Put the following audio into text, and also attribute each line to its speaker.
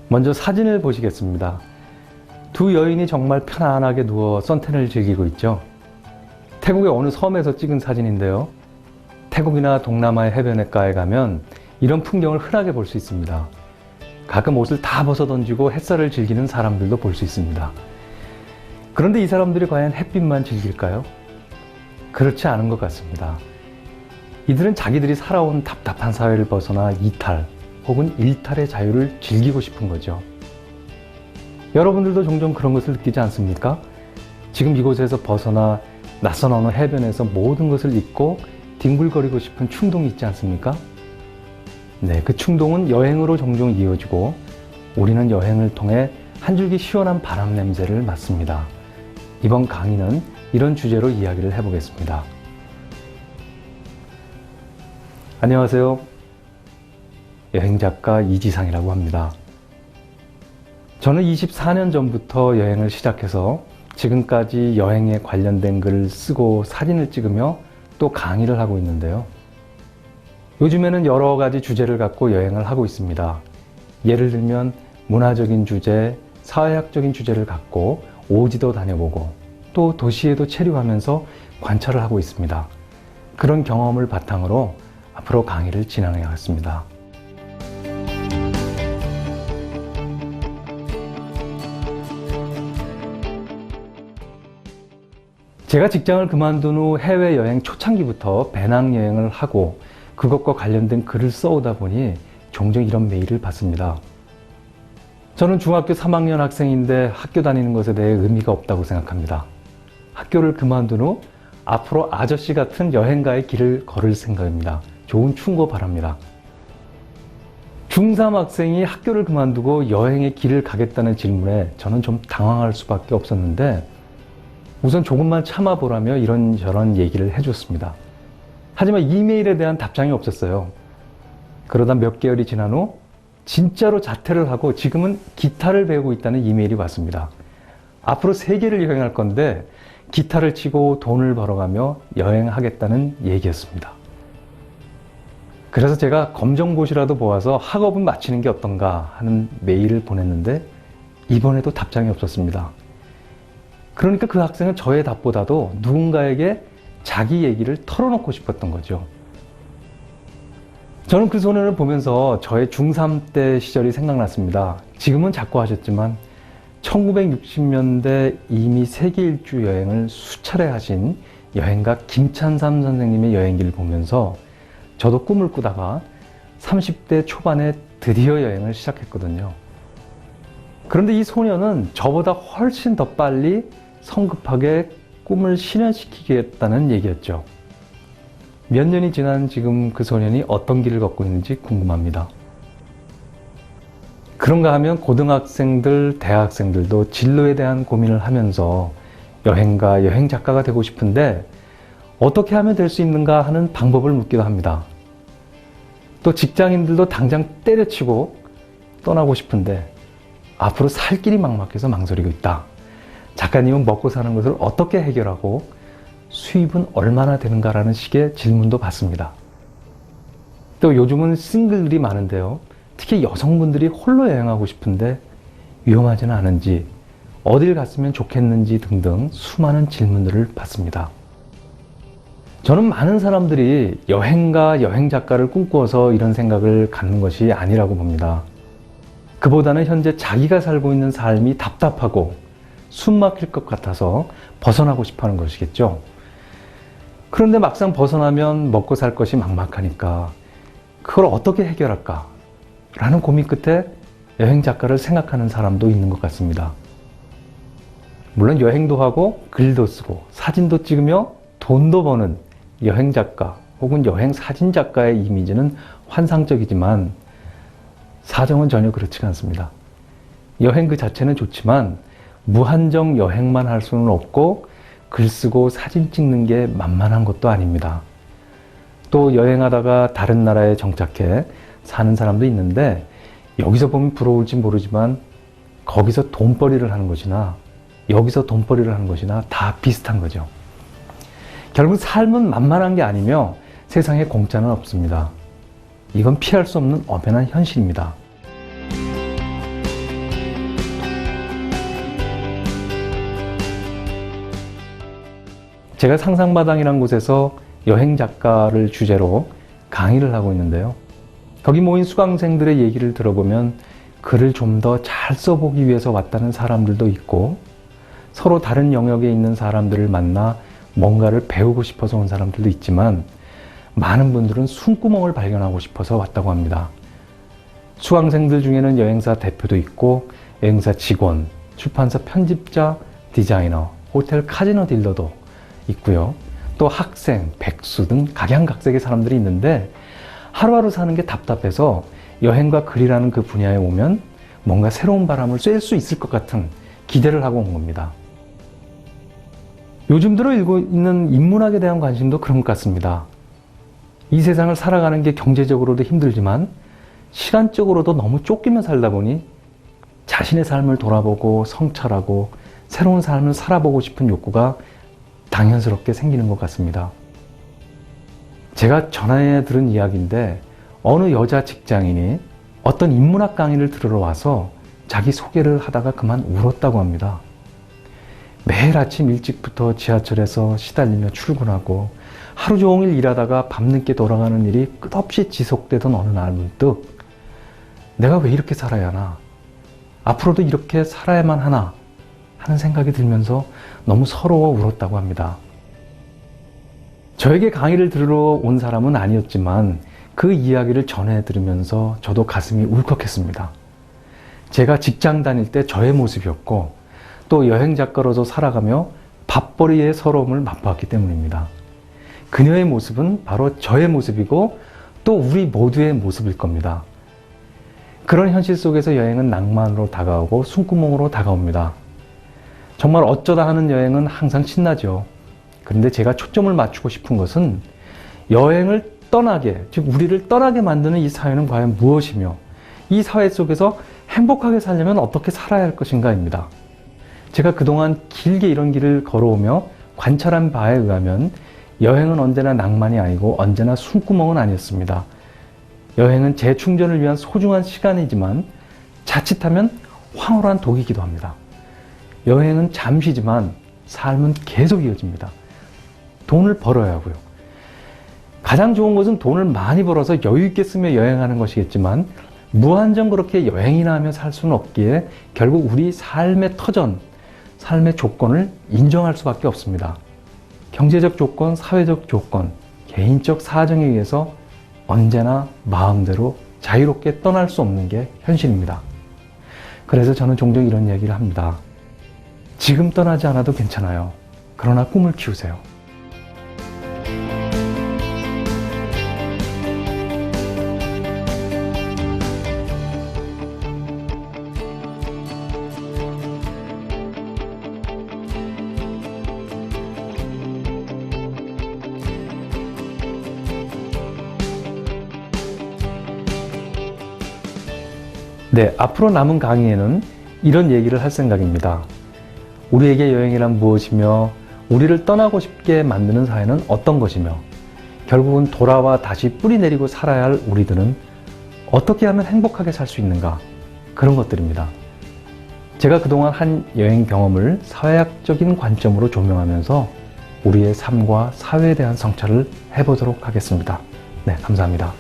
Speaker 1: 먼저 사진을 보시겠습니다. 두 여인이 정말 편안하게 누워 선탠을 즐기고 있죠. 태국의 어느 섬에서 찍은 사진인데요. 태국이나 동남아의 해변가에 가면 이런 풍경을 흔하게 볼 수 있습니다. 가끔 옷을 다 벗어 던지고 햇살을 즐기는 사람들도 볼 수 있습니다. 그런데 이 사람들이 과연 햇빛만 즐길까요? 그렇지 않은 것 같습니다. 이들은 자기들이 살아온 답답한 사회를 벗어나 이탈 혹은 일탈의 자유를 즐기고 싶은 거죠. 여러분들도 종종 그런 것을 느끼지 않습니까? 지금 이곳에서 벗어나 낯선 어느 해변에서 모든 것을 잊고 뒹굴거리고 싶은 충동이 있지 않습니까? 네, 그 충동은 여행으로 종종 이어지고 우리는 여행을 통해 한 줄기 시원한 바람 냄새를 맡습니다. 이번 강의는 이런 주제로 이야기를 해보겠습니다. 안녕하세요. 여행작가 이지상이라고 합니다. 저는 24년 전부터 여행을 시작해서 지금까지 여행에 관련된 글을 쓰고 사진을 찍으며 또 강의를 하고 있는데요. 요즘에는 여러 가지 주제를 갖고 여행을 하고 있습니다. 예를 들면 문화적인 주제, 사회학적인 주제를 갖고 오지도 다녀보고 또 도시에도 체류하면서 관찰을 하고 있습니다. 그런 경험을 바탕으로 앞으로 강의를 진행해 왔습니다. 제가 직장을 그만둔 후 해외여행 초창기부터 배낭여행을 하고 그것과 관련된 글을 써오다 보니 종종 이런 메일을 받습니다. 저는 중학교 3학년 학생인데 학교 다니는 것에 대해 의미가 없다고 생각합니다. 학교를 그만둔 후 앞으로 아저씨 같은 여행가의 길을 걸을 생각입니다. 좋은 충고 바랍니다. 중3 학생이 학교를 그만두고 여행의 길을 가겠다는 질문에 저는 좀 당황할 수밖에 없었는데 우선 조금만 참아보라며 이런저런 얘기를 해줬습니다. 하지만 이메일에 대한 답장이 없었어요. 그러다 몇 개월이 지난 후 진짜로 자퇴를 하고 지금은 기타를 배우고 있다는 이메일이 왔습니다. 앞으로 세계를 여행할 건데 기타를 치고 돈을 벌어가며 여행하겠다는 얘기였습니다. 그래서 제가 검정고시라도 모아서 학업을 마치는 게 어떤가 하는 메일을 보냈는데 이번에도 답장이 없었습니다. 그러니까 그 학생은 저의 답보다도 누군가에게 자기 얘기를 털어놓고 싶었던 거죠. 저는 그 소년을 보면서 저의 중3 때 시절이 생각났습니다. 지금은 자꾸 하셨지만 1960년대 이미 세계 일주 여행을 수차례 하신 여행가 김찬삼 선생님의 여행기를 보면서 저도 꿈을 꾸다가 30대 초반에 드디어 여행을 시작했거든요. 그런데 이 소년은 저보다 훨씬 더 빨리 성급하게 꿈을 실현시키겠다는 얘기였죠. 몇 년이 지난 지금 그 소년이 어떤 길을 걷고 있는지 궁금합니다. 그런가 하면 고등학생들, 대학생들도 진로에 대한 고민을 하면서 여행가, 여행작가가 되고 싶은데 어떻게 하면 될 수 있는가 하는 방법을 묻기도 합니다. 또 직장인들도 당장 때려치고 떠나고 싶은데 앞으로 살 길이 막막해서 망설이고 있다. 작가님은 먹고 사는 것을 어떻게 해결하고 수입은 얼마나 되는가라는 식의 질문도 받습니다. 또 요즘은 싱글들이 많은데요. 특히 여성분들이 홀로 여행하고 싶은데 위험하지는 않은지, 어딜 갔으면 좋겠는지 등등 수많은 질문들을 받습니다. 저는 많은 사람들이 여행가, 여행작가를 꿈꾸어서 이런 생각을 갖는 것이 아니라고 봅니다. 그보다는 현재 자기가 살고 있는 삶이 답답하고 숨 막힐 것 같아서 벗어나고 싶어 하는 것이겠죠. 그런데 막상 벗어나면 먹고 살 것이 막막하니까 그걸 어떻게 해결할까? 라는 고민 끝에 여행작가를 생각하는 사람도 있는 것 같습니다. 물론 여행도 하고 글도 쓰고 사진도 찍으며 돈도 버는 여행작가 혹은 여행사진작가의 이미지는 환상적이지만 사정은 전혀 그렇지가 않습니다. 여행 그 자체는 좋지만 무한정 여행만 할 수는 없고 글 쓰고 사진 찍는 게 만만한 것도 아닙니다. 또 여행하다가 다른 나라에 정착해 사는 사람도 있는데 여기서 보면 부러울지 모르지만 거기서 돈벌이를 하는 것이나 여기서 돈벌이를 하는 것이나 다 비슷한 거죠. 결국 삶은 만만한 게 아니며 세상에 공짜는 없습니다. 이건 피할 수 없는 엄연한 현실입니다. 제가 상상마당이라는 곳에서 여행 작가를 주제로 강의를 하고 있는데요. 거기 모인 수강생들의 얘기를 들어보면 글을 좀 더 잘 써보기 위해서 왔다는 사람들도 있고, 서로 다른 영역에 있는 사람들을 만나 뭔가를 배우고 싶어서 온 사람들도 있지만, 많은 분들은 숨구멍을 발견하고 싶어서 왔다고 합니다. 수강생들 중에는 여행사 대표도 있고, 여행사 직원, 출판사 편집자, 디자이너, 호텔 카지노 딜러도 있고요. 또 학생, 백수 등 각양각색의 사람들이 있는데, 하루하루 사는 게 답답해서 여행과 글이라는 그 분야에 오면 뭔가 새로운 바람을 쐴 수 있을 것 같은 기대를 하고 온 겁니다. 요즘 들어 일고 있는 인문학에 대한 관심도 그런 것 같습니다. 이 세상을 살아가는 게 경제적으로도 힘들지만 시간적으로도 너무 쫓기며 살다 보니 자신의 삶을 돌아보고 성찰하고 새로운 삶을 살아보고 싶은 욕구가 당연스럽게 생기는 것 같습니다. 제가 전에 들은 이야기인데, 어느 여자 직장인이 어떤 인문학 강의를 들으러 와서 자기 소개를 하다가 그만 울었다고 합니다. 매일 아침 일찍부터 지하철에서 시달리며 출근하고 하루 종일 일하다가 밤늦게 돌아가는 일이 끝없이 지속되던 어느 날 문득 내가 왜 이렇게 살아야 하나? 앞으로도 이렇게 살아야만 하나? 하는 생각이 들면서 너무 서러워 울었다고 합니다. 저에게 강의를 들으러 온 사람은 아니었지만 그 이야기를 전해 들으면서 저도 가슴이 울컥했습니다. 제가 직장 다닐 때 저의 모습이었고, 또 여행 작가로서 살아가며 밥벌이의 서러움을 맛보았기 때문입니다. 그녀의 모습은 바로 저의 모습이고 또 우리 모두의 모습일 겁니다. 그런 현실 속에서 여행은 낭만으로 다가오고 숨구멍으로 다가옵니다. 정말 어쩌다 하는 여행은 항상 신나죠. 그런데 제가 초점을 맞추고 싶은 것은 여행을 떠나게, 즉 우리를 떠나게 만드는 이 사회는 과연 무엇이며, 이 사회 속에서 행복하게 살려면 어떻게 살아야 할 것인가입니다. 제가 그동안 길게 이런 길을 걸어오며 관찰한 바에 의하면 여행은 언제나 낭만이 아니고 언제나 숨구멍은 아니었습니다. 여행은 재충전을 위한 소중한 시간이지만 자칫하면 황홀한 독이기도 합니다. 여행은 잠시지만 삶은 계속 이어집니다. 돈을 벌어야 하고요. 가장 좋은 것은 돈을 많이 벌어서 여유 있게 쓰며 여행하는 것이겠지만, 무한정 그렇게 여행이나 하며 살 수는 없기에 결국 우리 삶의 터전, 삶의 조건을 인정할 수밖에 없습니다. 경제적 조건, 사회적 조건, 개인적 사정에 의해서 언제나 마음대로 자유롭게 떠날 수 없는 게 현실입니다. 그래서 저는 종종 이런 얘기를 합니다. 지금 떠나지 않아도 괜찮아요. 그러나 꿈을 키우세요. 네, 앞으로 남은 강의에는 이런 얘기를 할 생각입니다. 우리에게 여행이란 무엇이며, 우리를 떠나고 싶게 만드는 사회는 어떤 것이며, 결국은 돌아와 다시 뿌리 내리고 살아야 할 우리들은 어떻게 하면 행복하게 살 수 있는가, 그런 것들입니다. 제가 그동안 한 여행 경험을 사회학적인 관점으로 조명하면서 우리의 삶과 사회에 대한 성찰을 해보도록 하겠습니다. 네, 감사합니다.